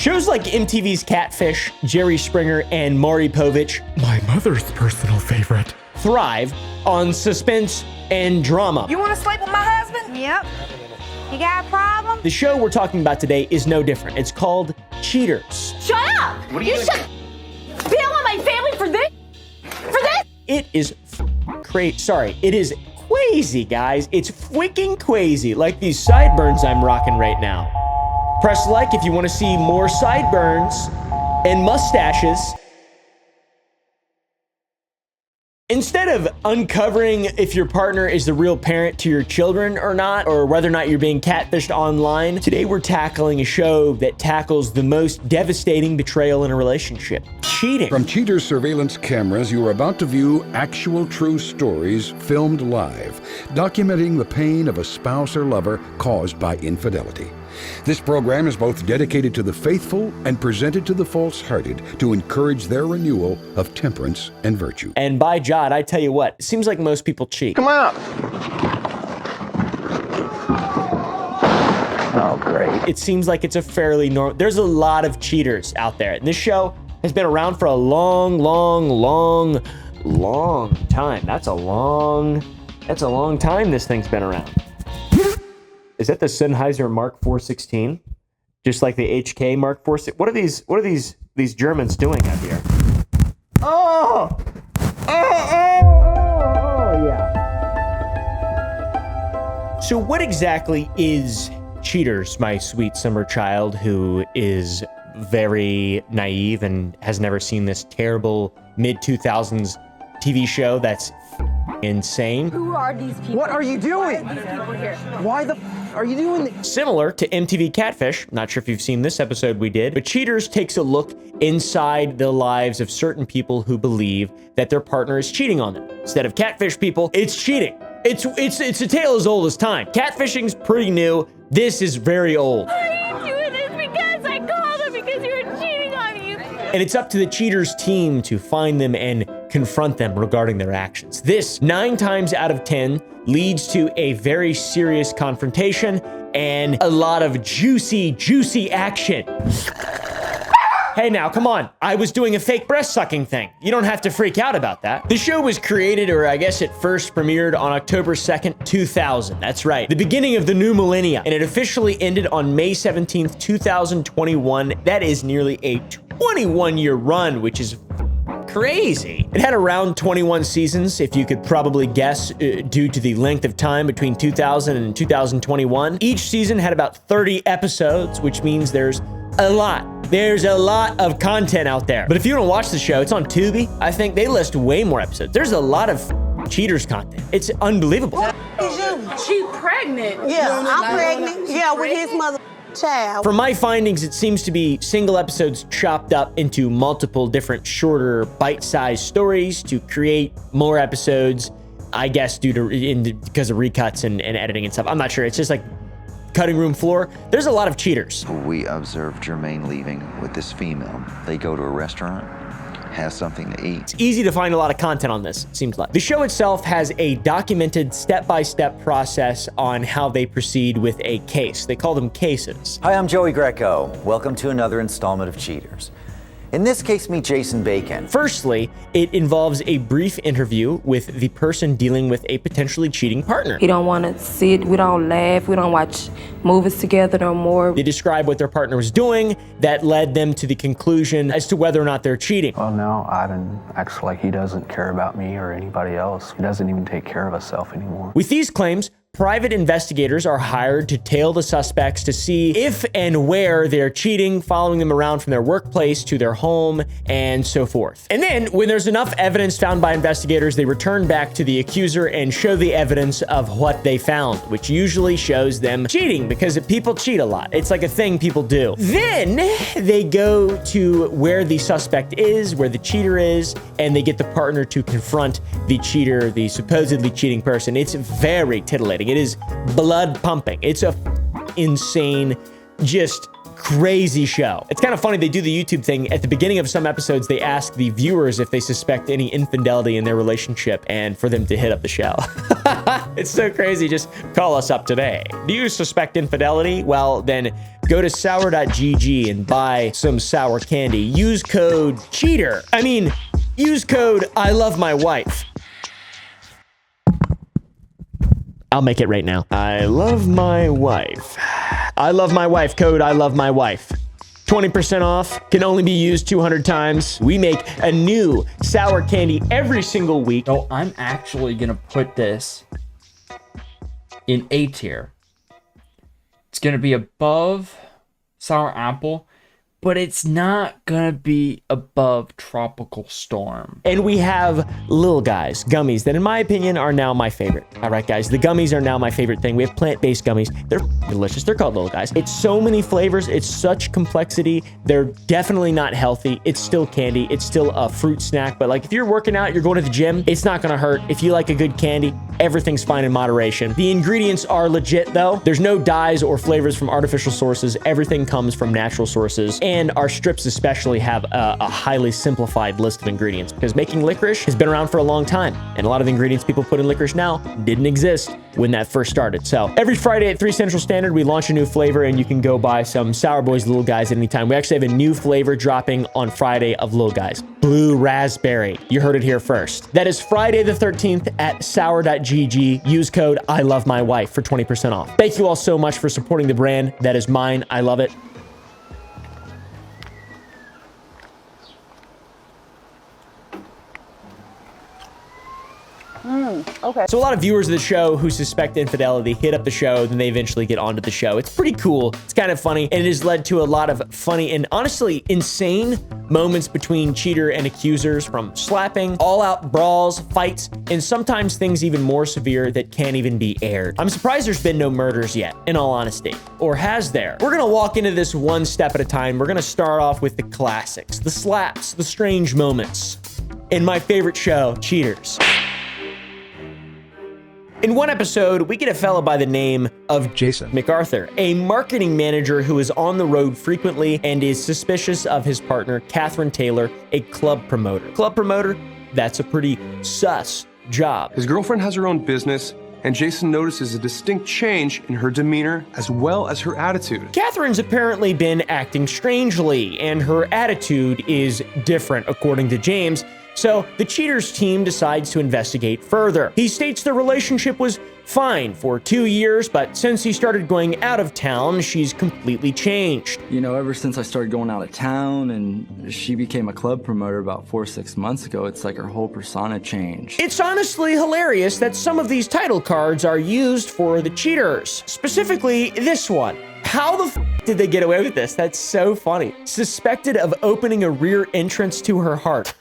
Shows like MTV's Catfish, Jerry Springer, and Maury Povich, my mother's personal favorite, thrive on suspense and drama. You want to sleep with my husband? Yep. You got a problem? The show we're talking about today is no different. It's called Cheaters. Shut up! What are you should bail on my family for this? For this? It is crazy. Sorry, it is crazy, guys. It's freaking crazy, like these sideburns I'm rocking right now. Press like if you want to see more sideburns and mustaches. Instead of uncovering if your partner is the real parent to your children or not, or whether or not you're being catfished online, today we're tackling a show that tackles the most devastating betrayal in a relationship: cheating. From Cheaters surveillance cameras, you are about to view actual true stories filmed live, documenting the pain of a spouse or lover caused by infidelity. This program is both dedicated to the faithful and presented to the false-hearted to encourage their renewal of temperance and virtue. And by God, I tell you what, it seems like most people cheat. Come on. Oh, great. It seems like it's a fairly normal. There's a lot of cheaters out there. And this show has been around for a long time. That's a long time this thing's been around. Is that the Sennheiser Mark 416? Just like the HK Mark 416? What are these Germans doing out here? Oh, yeah. So what exactly is Cheaters, my sweet summer child who is very naive and has never seen this terrible mid-2000s TV show that's insane? Who are these people? What are you doing? Why are these people here? Why the are you doing this? Similar to MTV Catfish, not sure if you've seen this episode we did, but Cheaters takes a look inside the lives of certain people who believe that their partner is cheating on them. Instead of catfish people, it's cheating. It's a tale as old as time. Catfishing's pretty new. This is very old. Why are you doing this? Because I called them because you were cheating on me. And it's up to the Cheaters team to find them and confront them regarding their actions. This, 9 times out of 10, leads to a very serious confrontation and a lot of juicy action. Hey now, come on. I was doing a fake breast sucking thing. You don't have to freak out about that. The show was created, or I guess it first premiered on October 2nd, 2000. That's right, the beginning of the new millennia. And it officially ended on May 17th, 2021. That is nearly a 21-year run, which is crazy. It had around 21 seasons, if you could probably guess, due to the length of time between 2000 and 2021. Each season had about 30 episodes, which means there's a lot of content out there. But if you don't watch the show, it's on Tubi. I think they list way more episodes. There's a lot of Cheaters content. It's unbelievable. She pregnant. Yeah, I'm pregnant. Yeah, with his mother child. From my findings, it seems to be single episodes chopped up into multiple different shorter bite-sized stories to create more episodes, I guess because of recuts and editing and stuff. I'm not sure. It's just like cutting room floor. There's a lot of cheaters. We observed Jermaine leaving with this female. They go to a restaurant, has something to eat. It's easy to find a lot of content on this, it seems like. The show itself has a documented step-by-step process on how they proceed with a case. They call them cases. Hi, I'm Joey Greco. Welcome to another installment of Cheaters. In this case, meet Jason Bacon. Firstly, it involves a brief interview with the person dealing with a potentially cheating partner. He don't want to sit, we don't laugh, we don't watch movies together no more. They describe what their partner was doing that led them to the conclusion as to whether or not they're cheating. Well, no, Ivan acts like he doesn't care about me or anybody else. He doesn't even take care of himself anymore. With these claims, private investigators are hired to tail the suspects to see if and where they're cheating, following them around from their workplace to their home, and so forth. And then, when there's enough evidence found by investigators, they return back to the accuser and show the evidence of what they found, which usually shows them cheating, because people cheat a lot. It's like a thing people do. Then, they go to where the suspect is, where the cheater is, and they get the partner to confront the cheater, the supposedly cheating person. It's very titillating. It is blood pumping. It's a insane, just crazy show. It's kind of funny, they do the YouTube thing. At the beginning of some episodes, they ask the viewers if they suspect any infidelity in their relationship and for them to hit up the show. It's so crazy. Just call us up today. Do you suspect infidelity? Well, then go to sour.gg and buy some sour candy. Use code CHEATER. Use code I love my wife. I'll make it right now. I love my wife. I love my wife. Code I love my wife. 20% off, can only be used 200 times. We make a new sour candy every single week. So I'm actually gonna put this in A tier. It's gonna be above sour apple, but it's not gonna be above tropical storm. And we have little guys, gummies, that in my opinion are now my favorite. All right, guys, the gummies are now my favorite thing. We have plant-based gummies. They're delicious. They're called little guys. It's so many flavors. It's such complexity. They're definitely not healthy. It's still candy. It's still a fruit snack. But like if you're working out, you're going to the gym, it's not gonna hurt. If you like a good candy, everything's fine in moderation. The ingredients are legit though. There's no dyes or flavors from artificial sources. Everything comes from natural sources. And our strips especially have a highly simplified list of ingredients because making licorice has been around for a long time. And a lot of the ingredients people put in licorice now didn't exist when that first started. So every Friday at 3 Central Standard, we launch a new flavor and you can go buy some Sour Boys Little Guys at any time. We actually have a new flavor dropping on Friday of Little Guys. Blue raspberry. You heard it here first. That is Friday the 13th at sour.gg. Use code I love my wife for 20% off. Thank you all so much for supporting the brand. That is mine. I love it. Okay. So a lot of viewers of the show who suspect infidelity hit up the show, then they eventually get onto the show. It's pretty cool. It's kind of funny, and it has led to a lot of funny and honestly insane moments between cheater and accusers, from slapping, all-out brawls, fights, and sometimes things even more severe that can't even be aired. I'm surprised there's been no murders yet, in all honesty. Or has there? We're gonna walk into this one step at a time. We're gonna start off with the classics, the slaps, the strange moments. In my favorite show, Cheaters. In one episode, we get a fella by the name of Jason MacArthur, a marketing manager who is on the road frequently and is suspicious of his partner, Catherine Taylor, a club promoter. Club promoter? That's a pretty sus job. His girlfriend has her own business, and Jason notices a distinct change in her demeanor as well as her attitude. Catherine's apparently been acting strangely, and her attitude is different, according to James. So the Cheaters team decides to investigate further. He states their relationship was fine for 2 years, but since he started going out of town, she's completely changed. You know, ever since I started going out of town and she became a club promoter about 4 or 6 months ago, it's like her whole persona changed. It's honestly hilarious that some of these title cards are used for the Cheaters, specifically this one. How the f did they get away with this? That's so funny. Suspected of opening a rear entrance to her heart.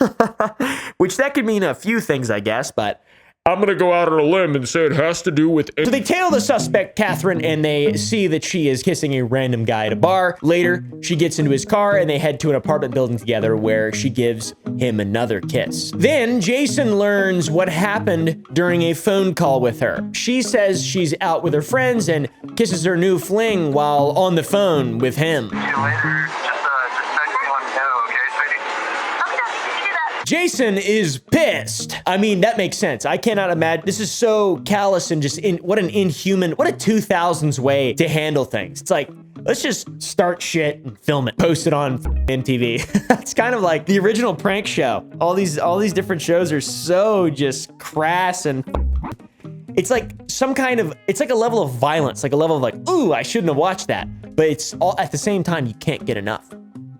Which that could mean a few things, I guess, but I'm gonna go out on a limb and say it has to do with it. So they tail the suspect, Catherine, and they see that she is kissing a random guy at a bar. Later, she gets into his car and they head to an apartment building together where she gives him another kiss. Then Jason learns what happened during a phone call with her. She says she's out with her friends and kisses her new fling while on the phone with him. See you later. Jason is pissed. I mean, that makes sense. I cannot imagine. This is so callous and just what an inhuman, what a 2000s way to handle things. It's like, let's just start shit and film it, post it on MTV. It's kind of like the original prank show. All these different shows are so just crass and it's like it's like a level of violence, like a level of like, ooh, I shouldn't have watched that. But it's all at the same time, you can't get enough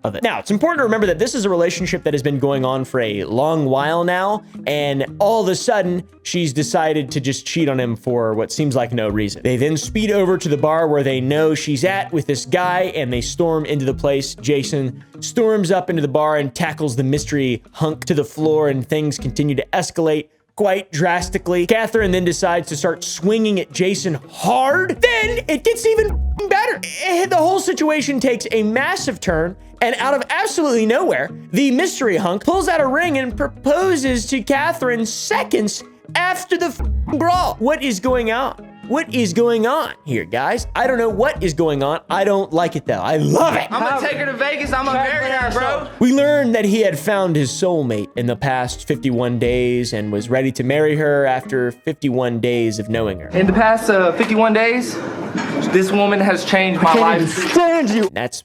of it. Now, it's important to remember that this is a relationship that has been going on for a long while now, and all of a sudden, she's decided to just cheat on him for what seems like no reason. They then speed over to the bar where they know she's at with this guy, and they storm into the place. Jason storms up into the bar and tackles the mystery hunk to the floor, and things continue to escalate quite drastically. Catherine then decides to start swinging at Jason hard. Then it gets even better. The whole situation takes a massive turn, and out of absolutely nowhere, the mystery hunk pulls out a ring and proposes to Catherine seconds after the brawl. What is going on? What is going on here, guys? I don't know what is going on. I don't like it though. I love it. I'm gonna take her to Vegas. I'm gonna marry her, bro. We learned that he had found his soulmate in the past 51 days and was ready to marry her after 51 days of knowing her. In the past 51 days, this woman has changed my life. Stand you. That's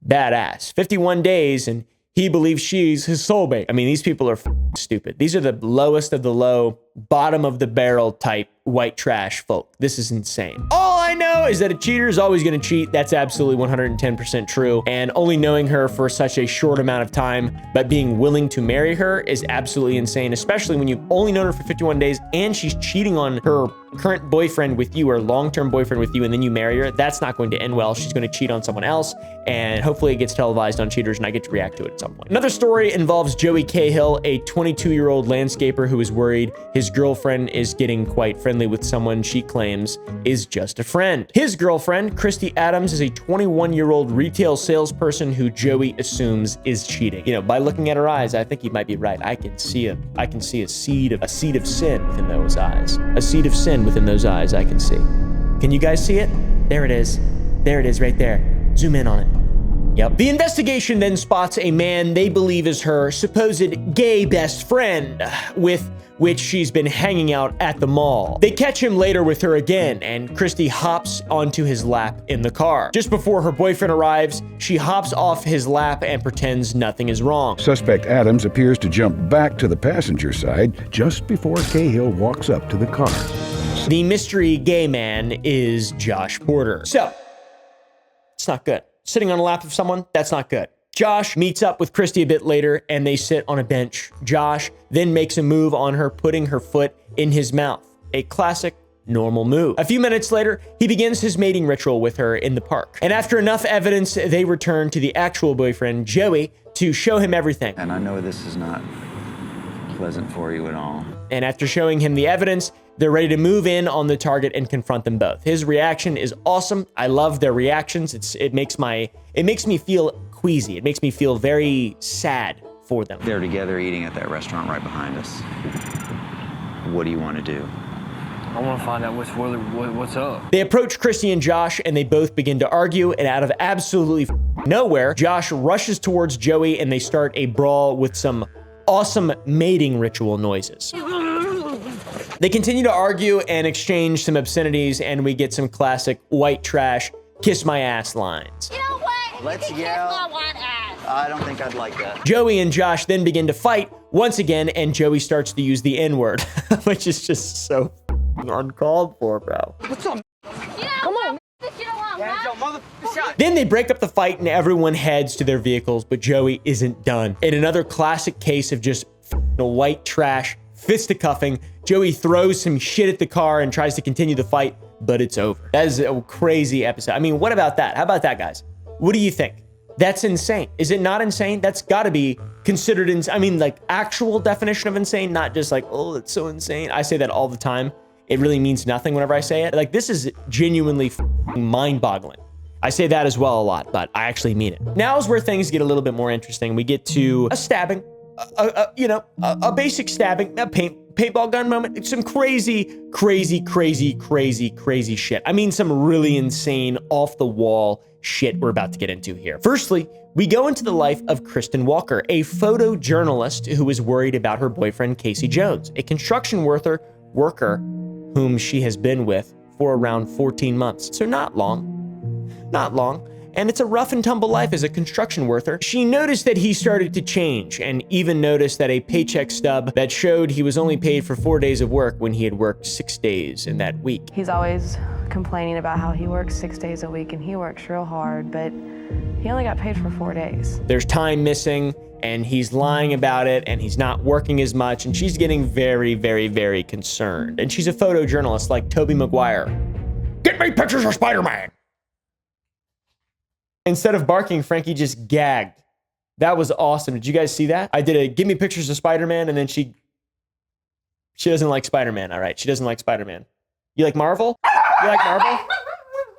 badass. 51 days and he believes she's his soulmate. I mean, these people are stupid. These are the lowest of the low, bottom of the barrel type white trash folk. This is insane. All I know is that a cheater is always going to cheat. That's absolutely 110% true. And only knowing her for such a short amount of time, but being willing to marry her is absolutely insane, especially when you've only known her for 51 days and she's cheating on her current boyfriend with you or long-term boyfriend with you, and then you marry her. That's not going to end well. She's going to cheat on someone else, and hopefully it gets televised on Cheaters and I get to react to it at some point. Another story involves Joey Cahill, a 22-year-old landscaper who is worried his girlfriend is getting quite friendly with someone she claims is just a friend. His girlfriend, Christy Adams, is a 21-year-old retail salesperson who Joey assumes is cheating. You know, by looking at her eyes, I think he might be right. I can see a seed of sin within those eyes. A seed of sin within those eyes, I can see. Can you guys see it? There it is. There it is right there. Zoom in on it. Yep. The investigation then spots a man they believe is her supposed gay best friend, with which she's been hanging out at the mall. They catch him later with her again, and Christy hops onto his lap in the car. Just before her boyfriend arrives, she hops off his lap and pretends nothing is wrong. Suspect Adams appears to jump back to the passenger side just before Cahill walks up to the car. The mystery gay man is Josh Porter. So, it's not good. Sitting on the lap of someone, that's not good. Josh meets up with Christy a bit later and they sit on a bench. Josh then makes a move on her, putting her foot in his mouth. A classic, normal move. A few minutes later, he begins his mating ritual with her in the park. And after enough evidence, they return to the actual boyfriend, Joey, to show him everything. And I know this is not pleasant for you at all. And after showing him the evidence, they're ready to move in on the target and confront them both. His reaction is awesome. I love their reactions. It makes me feel queasy. It makes me feel very sad for them. They're together eating at that restaurant right behind us. What do you want to do? I want to find out what's up. They approach Christy and Josh and they both begin to argue, and out of absolutely nowhere, Josh rushes towards Joey and they start a brawl with some awesome mating ritual noises. They continue to argue and exchange some obscenities, and we get some classic white trash kiss my ass lines. You know what? Let's yell. Kiss my white ass. I don't think I'd like that. Joey and Josh then begin to fight once again, and Joey starts to use the N-word, which is just so uncalled for, bro. What's up? Come on. Then they break up the fight and everyone heads to their vehicles, but Joey isn't done. In another classic case of just white trash fisticuffing, Joey throws some shit at the car and tries to continue the fight, but it's over. That is a crazy episode. I mean, what about that? How about that, guys? What do you think? That's insane. Is it not insane? That's got to be considered insane. I mean, like actual definition of insane, not just like, oh, that's so insane. I say that all the time. It really means nothing whenever I say it. Like, this is genuinely mind-boggling. I say that as well a lot, but I actually mean it. Now is where things get a little bit more interesting. We get to a stabbing, a basic stabbing, a paintball gun moment. It's some crazy shit. I mean, some really insane, off-the-wall shit we're about to get into here. Firstly, we go into the life of Kristen Walker, a photojournalist who is worried about her boyfriend, Casey Jones, a construction worker whom she has been with for around 14 months. So not long. And it's a rough and tumble life as a construction worker. She noticed that he started to change, and even noticed that a paycheck stub that showed he was only paid for 4 days of work when he had worked 6 days in that week. He's always complaining about how he works 6 days a week and he works real hard, but he only got paid for 4 days. There's time missing, and he's lying about it, and he's not working as much, and she's getting very concerned. And she's a photojournalist like Tobey Maguire. Get me pictures of Spider-Man! Instead of barking, Frankie just gagged. That was awesome. Did you guys see that? I did a give me pictures of Spider-Man, and then she doesn't like Spider-Man. All right, she doesn't like Spider-Man. You like Marvel? You like Marvel?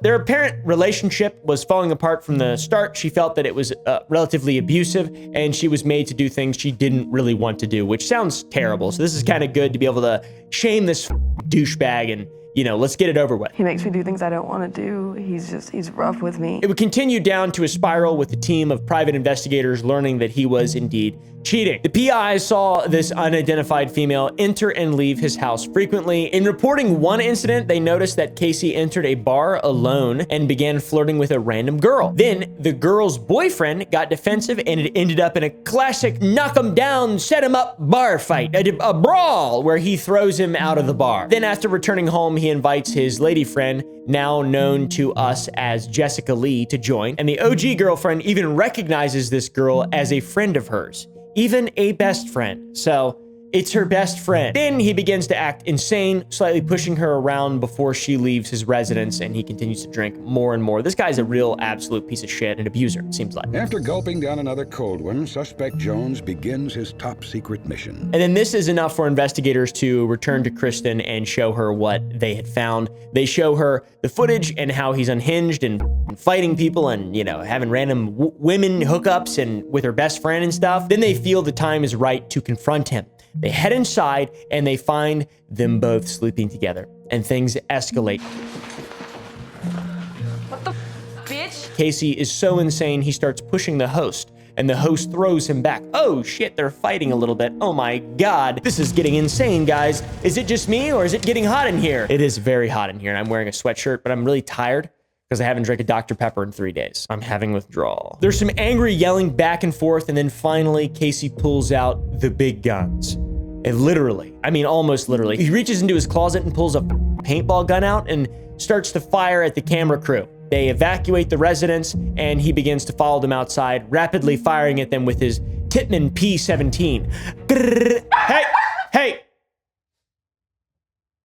Their apparent relationship was falling apart from the start. She felt that it was relatively abusive, and she was made to do things she didn't really want to do, which sounds terrible. So this is kind of good to be able to shame this douchebag and, you know, let's get it over with. He makes me do things I don't want to do. He's rough with me. It would continue down to a spiral with the team of private investigators learning that he was indeed cheating. The PI saw this unidentified female enter and leave his house frequently. In reporting one incident, they noticed that Casey entered a bar alone and began flirting with a random girl. Then the girl's boyfriend got defensive and it ended up in a classic knock him down, set him up bar fight, a brawl where he throws him out of the bar. Then after returning home, he invites his lady friend, now known to us as Jessica Lee, to join. And the OG girlfriend even recognizes this girl as a friend of hers. Even a best friend. So it's her best friend. Then he begins to act insane, slightly pushing her around before she leaves his residence, and he continues to drink more and more. This guy's a real absolute piece of shit and abuser, it seems like. After gulping down another cold one, suspect Jones begins his top secret mission. And then this is enough for investigators to return to Kristen and show her what they had found. They show her the footage and how he's unhinged and fighting people and, you know, having random women hookups and with her best friend and stuff. Then they feel the time is right to confront him. They head inside and they find them both sleeping together, and things escalate. What the bitch? Casey is so insane, he starts pushing the host, and the host throws him back. Oh shit, they're fighting a little bit. Oh my God, this is getting insane, guys. Is it just me or is it getting hot in here? It is very hot in here, and I'm wearing a sweatshirt, but I'm really tired because I haven't drank a Dr. Pepper in 3 days. I'm having withdrawal. There's some angry yelling back and forth, and then finally Casey pulls out the big guns. And literally, I mean almost literally, he reaches into his closet and pulls a paintball gun out and starts to fire at the camera crew. They evacuate the residence, and he begins to follow them outside, rapidly firing at them with his Tippmann P-17. Hey!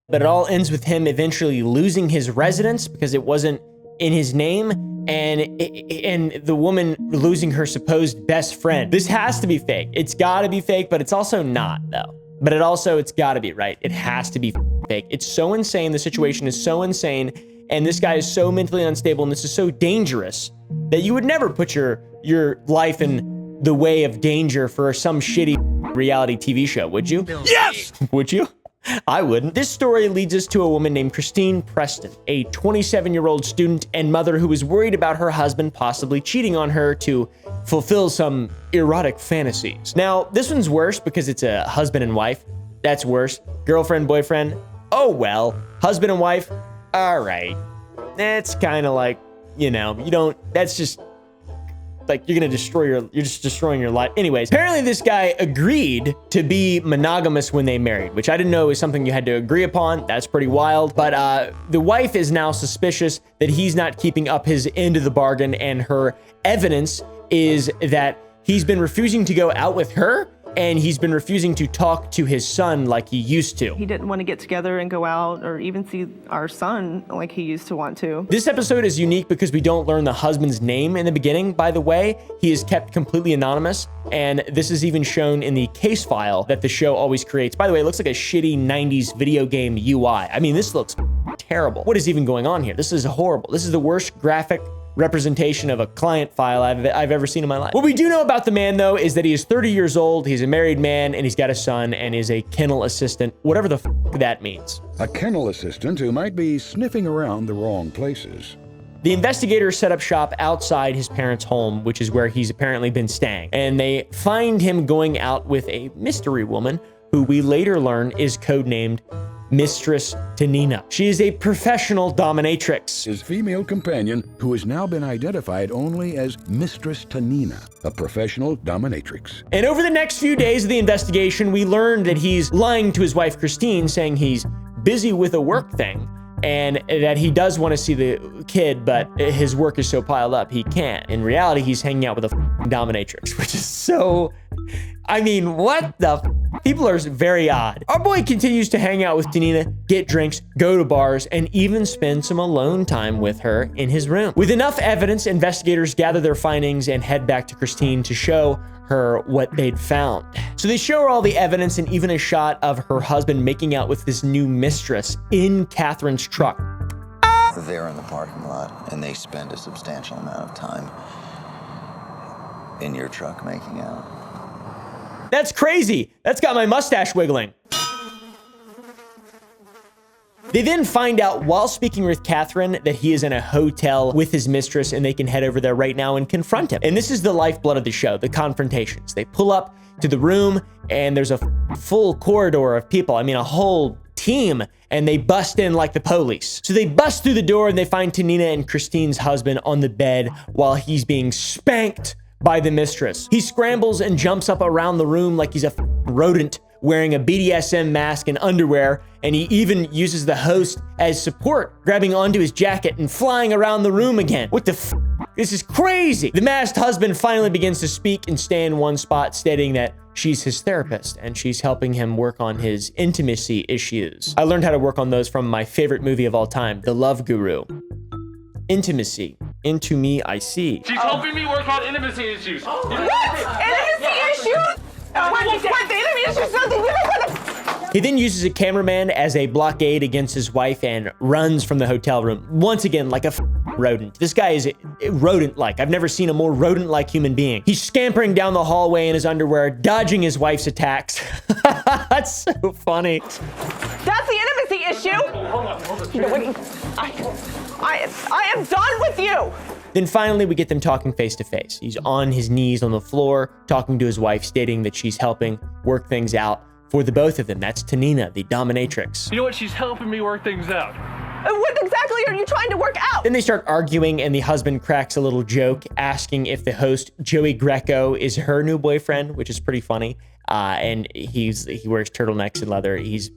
But it all ends with him eventually losing his residence because it wasn't in his name, and the woman losing her supposed best friend. This has to be fake. It's gotta be fake, but it's also not, though. But it's gotta be, right? It has to be fake. It's so insane. The situation is so insane, and this guy is so mentally unstable, and this is so dangerous that you would never put your life in the way of danger for some shitty reality TV show, would you? Yes! Would you? I wouldn't. This story leads us to a woman named Christine Preston, a 27-year-old student and mother who was worried about her husband possibly cheating on her to fulfill some erotic fantasies. Now, this one's worse because it's a husband and wife. That's worse. Girlfriend, boyfriend. Oh well. Husband and wife. All right. That's kind of like, you know, that's just like you're just destroying your life. Anyways, apparently this guy agreed to be monogamous when they married, which I didn't know was something you had to agree upon. That's pretty wild. But the wife is now suspicious that he's not keeping up his end of the bargain, and her evidence is that he's been refusing to go out with her, and he's been refusing to talk to his son like he used to. He didn't want to get together and go out or even see our son like he used to want to. This episode is unique because we don't learn the husband's name in the beginning, by the way. He is kept completely anonymous, and this is even shown in the case file that the show always creates. By the way, it looks like a shitty 90s video game UI. I mean, this looks terrible. What is even going on here? This is horrible. This is the worst graphic representation of a client file I've ever seen in my life. What we do know about the man, though, is that he is 30 years old, he's a married man, and he's got a son, and is a kennel assistant, whatever the that means. A kennel assistant who might be sniffing around the wrong places. The investigators set up shop outside his parents' home, which is where he's apparently been staying, and they find him going out with a mystery woman who we later learn is codenamed Mistress Tanina. She is a professional dominatrix. His female companion, who has now been identified only as Mistress Tanina, a professional dominatrix. And over the next few days of the investigation, we learned that he's lying to his wife, Christine, saying he's busy with a work thing, and that he does want to see the kid, but his work is so piled up, he can't. In reality, he's hanging out with a dominatrix, which is so... I mean, what the people are very odd. Our boy continues to hang out with Tanina, get drinks, go to bars, and even spend some alone time with her in his room. With enough evidence, investigators gather their findings and head back to Christine to show her what they'd found. So they show her all the evidence and even a shot of her husband making out with this new mistress in Catherine's truck. They're in the parking lot, and they spend a substantial amount of time in your truck making out. That's crazy. That's got my mustache wiggling. They then find out while speaking with Catherine that he is in a hotel with his mistress and they can head over there right now and confront him. And this is the lifeblood of the show, the confrontations. They pull up to the room and there's a full corridor of people. I mean, a whole team, and they bust in like the police. So they bust through the door and they find Tanina and Christine's husband on the bed while he's being spanked by the mistress. He scrambles and jumps up around the room like he's a rodent wearing a BDSM mask and underwear, and he even uses the host as support, grabbing onto his jacket and flying around the room again. What the f? This is crazy. The masked husband finally begins to speak and stay in one spot, stating that she's his therapist and she's helping him work on his intimacy issues. I learned how to work on those from my favorite movie of all time, The Love Guru. Intimacy. Into me, I see. She's helping me work on intimacy issues. What? Intimacy issues? What the enemy is just something you don't want to... He then uses a cameraman as a blockade against his wife and runs from the hotel room. Once again, like a rodent. This guy is rodent-like. I've never seen a more rodent-like human being. He's scampering down the hallway in his underwear, dodging his wife's attacks. That's so funny. That's the intimacy issue. Hold on. You know what? I am done with you. Then finally, we get them talking face to face. He's on his knees on the floor, talking to his wife, stating that she's helping work things out for the both of them. That's Tanina, the dominatrix. You know what? She's helping me work things out. What exactly are you trying to work out? Then they start arguing, and the husband cracks a little joke, asking if the host, Joey Greco, is her new boyfriend, which is pretty funny. And he wears turtlenecks and leather. He's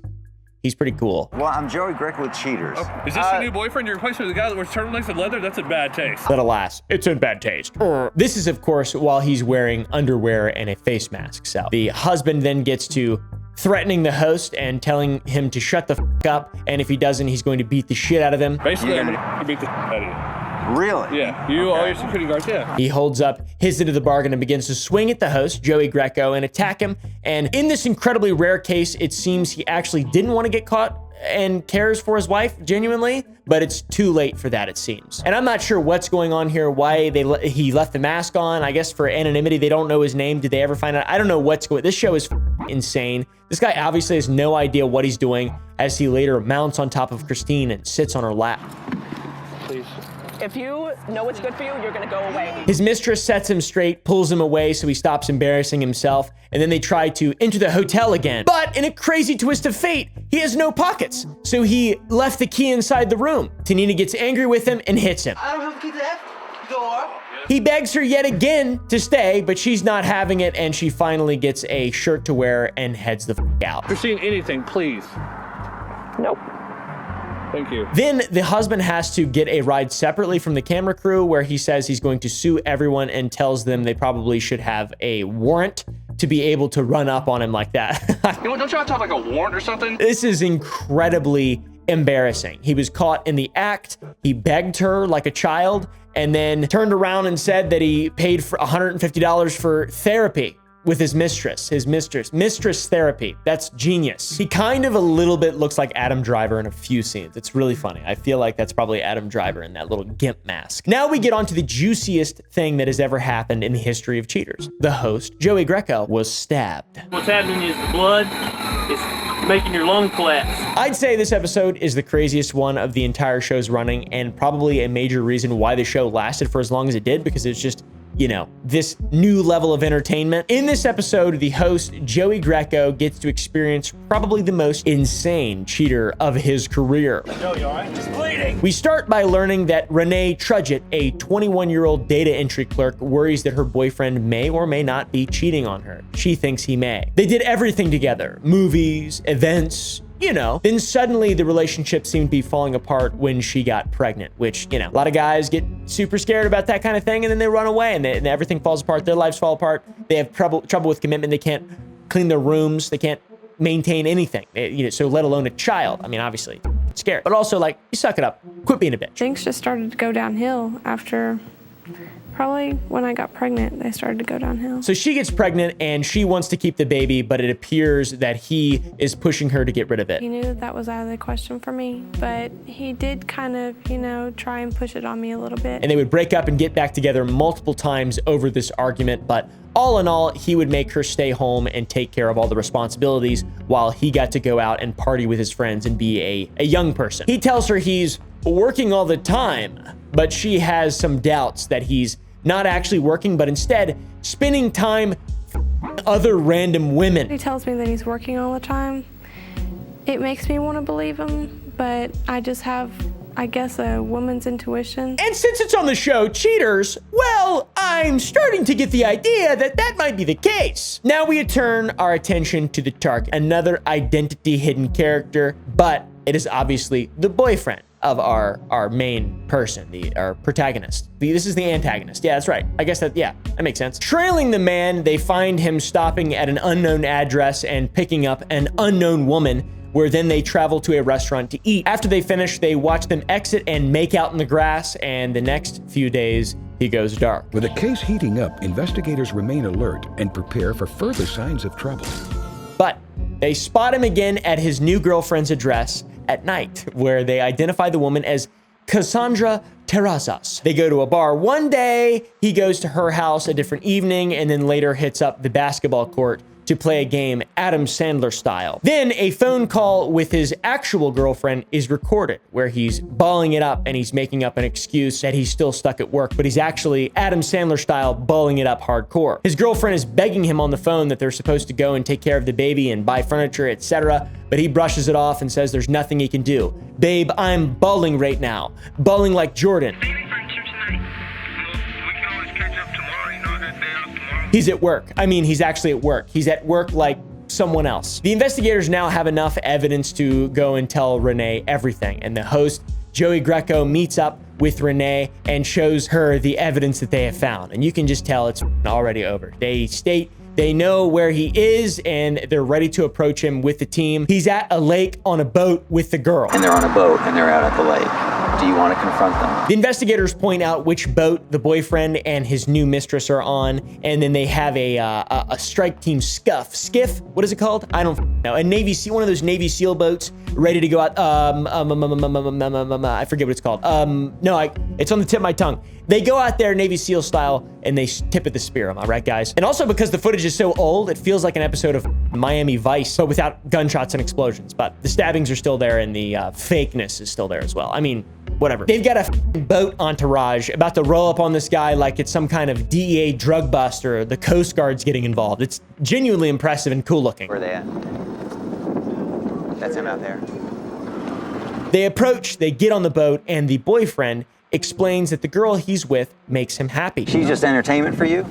pretty cool. Well, I'm Joey Greco with Cheaters. Oh, is this your new boyfriend? You're replacing the guy that wears turtlenecks and leather? That's in bad taste. But alas, it's in bad taste. This is, of course, while he's wearing underwear and a face mask. So the husband then gets to threatening the host and telling him to shut the f up. And if he doesn't, he's going to beat the shit out of him. Basically, I'm gonna beat the out of you. Really? Yeah. You, all your security guards, yeah. He holds up his end of the bargain and begins to swing at the host, Joey Greco, and attack him. And in this incredibly rare case, it seems he actually didn't want to get caught and cares for his wife genuinely, but it's too late for that, it seems. And I'm not sure what's going on here, why he left the mask on. I guess for anonymity, they don't know his name. Did they ever find out? I don't know what's going on. This show is insane. This guy obviously has no idea what he's doing as he later mounts on top of Christine and sits on her lap. Please. If you know what's good for you, you're gonna go away. His mistress sets him straight, pulls him away so he stops embarrassing himself, and then they try to enter the hotel again. But in a crazy twist of fate, he has no pockets, so he left the key inside the room. Tanina gets angry with him and hits him. I don't have a key to that door. He begs her yet again to stay, but she's not having it, and she finally gets a shirt to wear and heads the f out. If you're seeing anything, please. Nope. Thank you. Then the husband has to get a ride separately from the camera crew where he says he's going to sue everyone and tells them they probably should have a warrant to be able to run up on him like that. You know, don't you have to have like a warrant or something? This is incredibly embarrassing. He was caught in the act. He begged her like a child and then turned around and said that he paid for $150 for therapy with his mistress therapy. That's genius. He kind of a little bit looks like Adam Driver in a few scenes. It's really funny. I feel like that's probably Adam Driver in that little gimp mask. Now we get on to the juiciest thing that has ever happened in the history of Cheaters. The host, Joey Greco, was stabbed. What's happening is the blood is making your lung collapse. I'd say this episode is the craziest one of the entire show's running and probably a major reason why the show lasted for as long as it did, because it's just, you know, this new level of entertainment. In this episode, the host, Joey Greco, gets to experience probably the most insane cheater of his career. Joey, all right? Just bleeding. We start by learning that Renee Trudgett, a 21-year-old data entry clerk, worries that her boyfriend may or may not be cheating on her. She thinks he may. They did everything together, movies, events, you know. Then suddenly the relationship seemed to be falling apart when she got pregnant, which, you know, a lot of guys get super scared about that kind of thing and then they run away and everything falls apart. Their lives fall apart. They have trouble with commitment. They can't clean their rooms. They can't maintain anything, you know, so let alone a child. I mean, obviously, it's scary. But also, like, you suck it up. Quit being a bitch. Things just started to go downhill after Probably when I got pregnant, they started to go downhill. So she gets pregnant and she wants to keep the baby, but it appears that he is pushing her to get rid of it. He knew that was out of the question for me, but he did kind of, you know, try and push it on me a little bit. And they would break up and get back together multiple times over this argument, but all in all, he would make her stay home and take care of all the responsibilities while he got to go out and party with his friends and be a young person. He tells her he's working all the time, but she has some doubts that he's not actually working, but instead spending time with other random women. He tells me that he's working all the time. It makes me want to believe him, but I just have, I guess, a woman's intuition. And since it's on the show Cheaters, well, I'm starting to get the idea that that might be the case. Now we turn our attention to the Tark, another identity hidden character, but it is obviously the boyfriend of our main person, our protagonist. This is the antagonist. Yeah, that's right. I guess that makes sense. Trailing the man, they find him stopping at an unknown address and picking up an unknown woman, where then they travel to a restaurant to eat. After they finish, they watch them exit and make out in the grass, and the next few days, he goes dark. With the case heating up, investigators remain alert and prepare for further signs of trouble. But they spot him again at his new girlfriend's address at night, where they identify the woman as Cassandra Terrazas. They go to a bar one day, he goes to her house a different evening, and then later hits up the basketball court to play a game Adam Sandler style. Then a phone call with his actual girlfriend is recorded, where he's balling it up and he's making up an excuse that he's still stuck at work, but he's actually Adam Sandler style balling it up hardcore. His girlfriend is begging him on the phone that they're supposed to go and take care of the baby and buy furniture, etc., but he brushes it off and says there's nothing he can do. Babe, I'm balling right now. Balling like Jordan. He's at work. I mean, he's actually at work. He's at work like someone else. The investigators now have enough evidence to go and tell Renee everything. And the host, Joey Greco, meets up with Renee and shows her the evidence that they have found. And you can just tell it's already over. They state they know where he is and they're ready to approach him with the team. He's at a lake on a boat with the girl. And they're on a boat and they're out at the lake. Do you want to confront them? The investigators point out which boat the boyfriend and his new mistress are on, and then they have a strike team skiff. What is it called? I don't know. A Navy SEAL, one of those Navy SEAL boats ready to go out. I forget what it's called. It's on the tip of my tongue. They go out there Navy SEAL style and they tip at the spear. Am I right, guys? And also because the footage is so old, it feels like an episode of Miami Vice, but without gunshots and explosions. But the stabbings are still there and the fakeness is still there as well. I mean, whatever. They've got a boat entourage about to roll up on this guy like it's some kind of DEA drug bust or the Coast Guard's getting involved. It's genuinely impressive and cool looking. Where are they at? That's him out there. They approach, they get on the boat, and the boyfriend explains that the girl he's with makes him happy. She's just entertainment for you?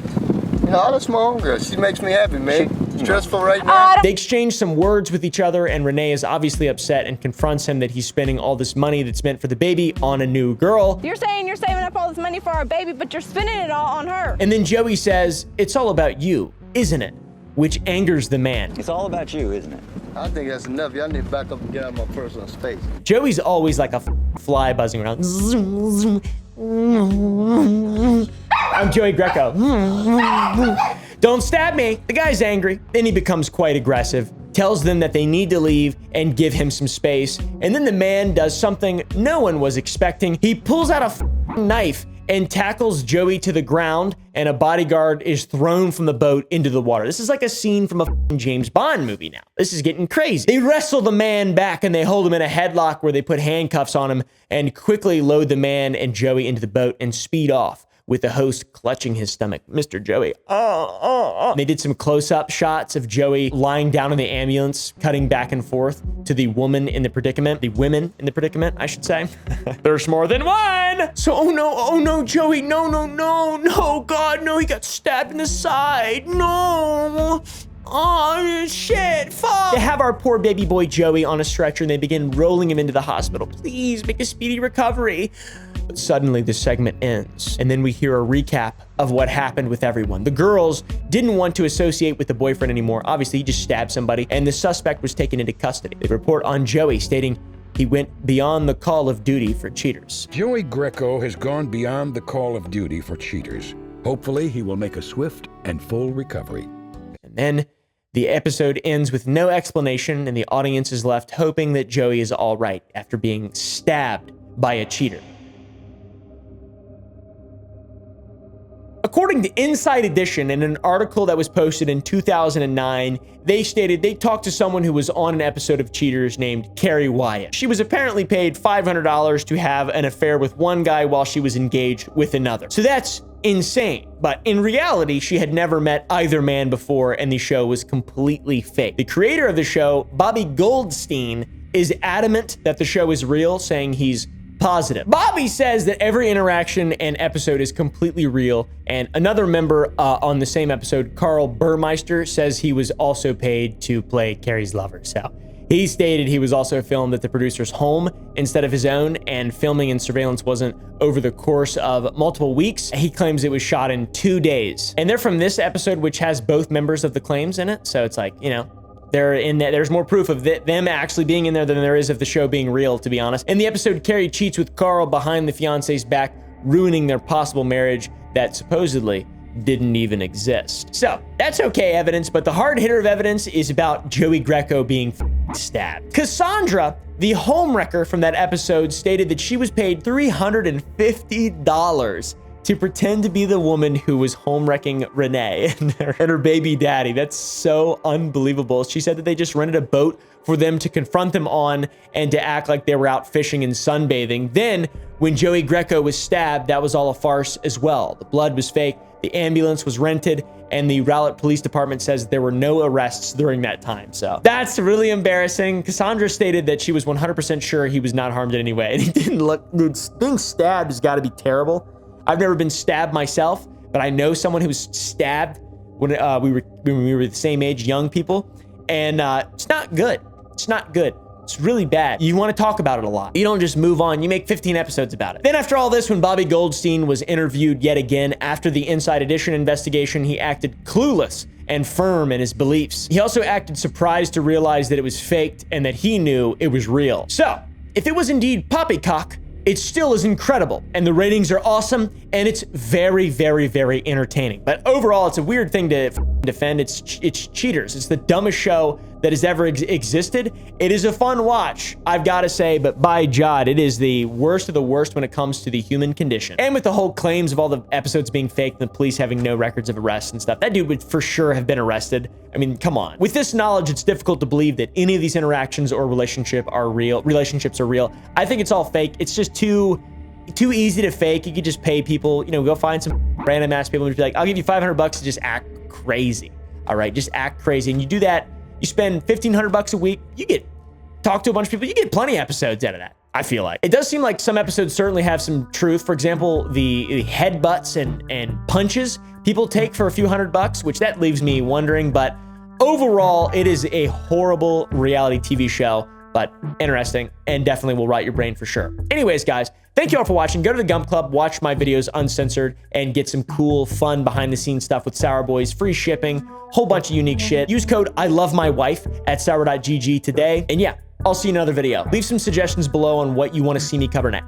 No, that's my own girl. She makes me happy, man. Stressful right now. They exchange some words with each other, and Renee is obviously upset and confronts him that he's spending all this money that's meant for the baby on a new girl. You're saying you're saving up all this money for our baby, but you're spending it all on her. And then Joey says, it's all about you, isn't it? Which angers the man. It's all about you, isn't it? I think that's enough. Y'all need to back up and get out of my personal space. Joey's always like a fly buzzing around. I'm Joey Greco. Don't stab me. The guy's angry. Then he becomes quite aggressive, tells them that they need to leave and give him some space. And then the man does something no one was expecting. He pulls out a knife and tackles Joey to the ground, and a bodyguard is thrown from the boat into the water. This is like a scene from a James Bond movie now. This is getting crazy. They wrestle the man back and they hold him in a headlock where they put handcuffs on him and quickly load the man and Joey into the boat and speed off, with the host clutching his stomach. Mr. Joey. They did some close-up shots of Joey lying down in the ambulance, cutting back and forth to the woman in the predicament, the women in the predicament, I should say. There's more than one. So, oh no, Joey, no, God, no, he got stabbed in the side. No. Oh, shit, fuck. They have our poor baby boy Joey on a stretcher and they begin rolling him into the hospital. Please make a speedy recovery. But suddenly the segment ends, and then we hear a recap of what happened with everyone. The girls didn't want to associate with the boyfriend anymore. Obviously, he just stabbed somebody, and the suspect was taken into custody. They report on Joey, stating he went beyond the call of duty for cheaters. Joey Greco has gone beyond the call of duty for cheaters. Hopefully, he will make a swift and full recovery. And then the episode ends with no explanation, and the audience is left hoping that Joey is all right after being stabbed by a cheater. According to Inside Edition, in an article that was posted in 2009, they stated they talked to someone who was on an episode of Cheaters named Carrie Wyatt. She was apparently paid $500 to have an affair with one guy while she was engaged with another. So that's insane. But in reality, she had never met either man before, and the show was completely fake. The creator of the show, Bobby Goldstein, is adamant that the show is real, saying he's positive. Bobby says that every interaction and episode is completely real, and another member on the same episode, Carl Burmeister, says he was also paid to play Carrie's lover. So he stated he was also filmed at the producer's home instead of his own, and filming and surveillance wasn't over the course of multiple weeks. He claims it was shot in 2 days. And they're from this episode, which has both members of the claims in it. So it's like, you know, they're in there. There's more proof of them actually being in there than there is of the show being real, to be honest. In the episode, Carrie cheats with Carl behind the fiance's back, ruining their possible marriage that supposedly didn't even exist. So that's okay evidence, but the hard hitter of evidence is about Joey Greco being stabbed. Cassandra, the homewrecker from that episode, stated that she was paid $350 to pretend to be the woman who was homewrecking Renee and her baby daddy. That's so unbelievable. She said that they just rented a boat for them to confront them on and to act like they were out fishing and sunbathing. Then, when Joey Greco was stabbed, that was all a farce as well. The blood was fake, the ambulance was rented, and the Rowlett Police Department says there were no arrests during that time. So that's really embarrassing. Cassandra stated that she was 100% sure he was not harmed in any way. And he didn't look, dude, being stabbed has gotta be terrible. I've never been stabbed myself, but I know someone who was stabbed when we were the same age, young people, and it's not good. It's not good. It's really bad. You want to talk about it a lot. You don't just move on. You make 15 episodes about it. Then after all this, when Bobby Goldstein was interviewed yet again after the Inside Edition investigation, he acted clueless and firm in his beliefs. He also acted surprised to realize that it was faked and that he knew it was real. So, if it was indeed poppycock, it still is incredible, and the ratings are awesome, and it's very, very, very entertaining. But overall, it's a weird thing to defend. It's Cheaters. It's the dumbest show that has ever existed. It is a fun watch, I've got to say, but by God, it is the worst of the worst when it comes to the human condition. And with the whole claims of all the episodes being fake and the police having no records of arrests and stuff, that dude would for sure have been arrested. I mean, come on. With this knowledge, it's difficult to believe that any of these interactions or relationships are real. I think it's all fake. It's just too easy to fake. You could just pay people, you know, go find some random ass people and just be like, I'll give you $500 to just act crazy. All right, just act crazy. And you do that, you spend $1,500 a week, you talk to a bunch of people, you get plenty of episodes out of that, I feel like. It does seem like some episodes certainly have some truth. For example, the headbutts and punches people take for a few $100, which that leaves me wondering, but overall, it is a horrible reality TV show, but interesting and definitely will rot your brain for sure. Anyways, guys, thank you all for watching. Go to the Gump Club, watch my videos uncensored, and get some cool, fun behind-the-scenes stuff with Sour Boys, free shipping, whole bunch of unique shit. Use code ILOVEMYWIFE at sour.gg today. And yeah, I'll see you in another video. Leave some suggestions below on what you want to see me cover next.